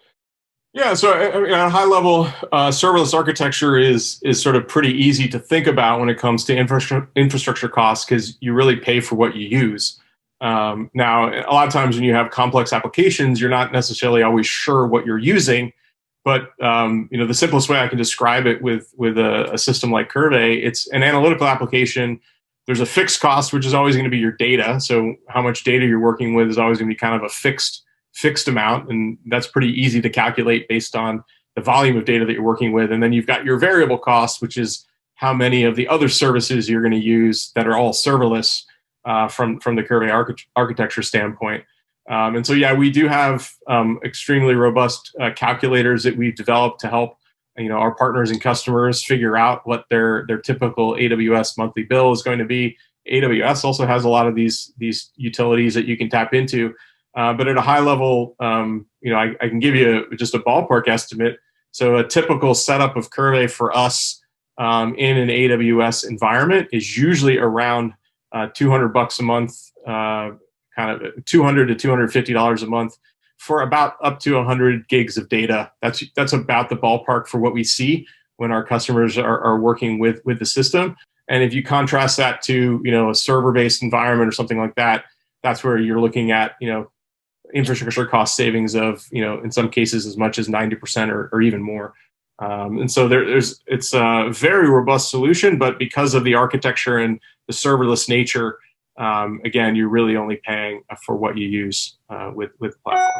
Yeah, so at a high level, serverless architecture is sort of pretty easy to think about when it comes to infrastructure costs, because you really pay for what you use. Now, a lot of times when you have complex applications, you're not necessarily always sure what you're using. But the simplest way I can describe it with a system like Qrvey, it's an analytical application. There's a fixed cost, which is always going to be your data. So how much data you're working with is always going to be kind of a fixed amount, and that's pretty easy to calculate based on the volume of data that you're working with. And then you've got your variable cost, which is how many of the other services you're going to use that are all serverless from the Qrvey architecture standpoint. And so, yeah, we do have extremely robust calculators that we've developed to help our partners and customers figure out what their typical AWS monthly bill is going to be. AWS also has a lot of these utilities that you can tap into. But at a high level, I can give you just a ballpark estimate. So a typical setup of Qrvey for us in an AWS environment is usually around $200 a month, kind of $200 to $250 a month for about up to 100 gigs of data. That's about the ballpark for what we see when our customers are working with the system. And if you contrast that to a server-based environment or something like that, that's where you're looking at infrastructure cost savings of in some cases as much as 90% or even more. And so it's a very robust solution, but because of the architecture and the serverless nature, again, you're really only paying for what you use with the platform.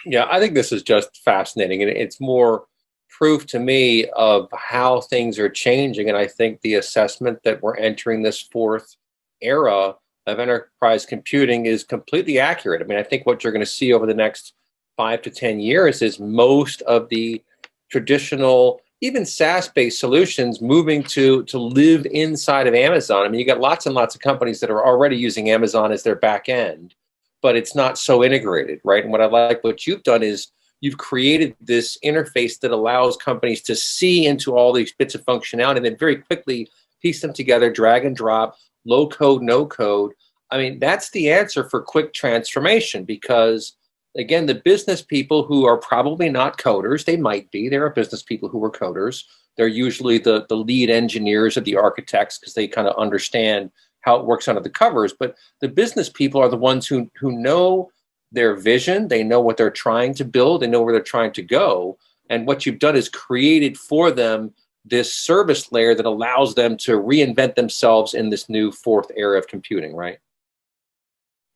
Yeah, I think this is just fascinating, and it's more proof to me of how things are changing. And I think the assessment that we're entering this fourth era of enterprise computing is completely accurate. I mean, I think what you're going to see over the next 5 to 10 years is most of the traditional, even SaaS-based solutions moving to live inside of Amazon. I mean, you got lots and lots of companies that are already using Amazon as their back end, but it's not so integrated, right? And what I like what you've done is you've created this interface that allows companies to see into all these bits of functionality and then very quickly piece them together, drag and drop, low code, no code. I mean, that's the answer for quick transformation, because again, the business people who are probably not coders, they might be, there are business people who are coders. They're usually the lead engineers of the architects because they kind of understand how it works under the covers. But the business people are the ones who know their vision. They know what they're trying to build. They know where they're trying to go. And what you've done is created for them this service layer that allows them to reinvent themselves in this new fourth era of computing, right?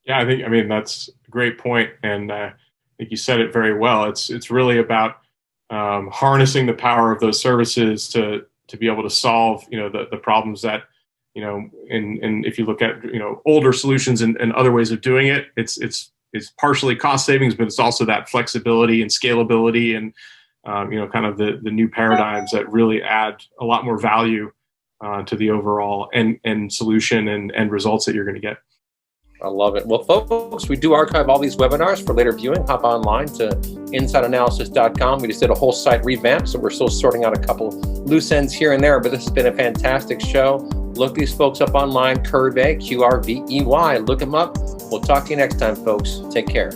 Yeah, I mean, that's a great point. And I think you said it very well. It's really about harnessing the power of those services to be able to solve, the problems that, and if you look at, older solutions and other ways of doing it, it's is partially cost savings, but it's also that flexibility and scalability and kind of the new paradigms that really add a lot more value to the overall and solution and results that you're going to get. I love it. Well, folks, we do archive all these webinars for later viewing. Hop online to insideanalysis.com. We just did a whole site revamp, so we're still sorting out a couple loose ends here and there, but this has been a fantastic show. Look these folks up online, Qrvey, Qrvey. Look them up. We'll talk to you next time, folks. Take care.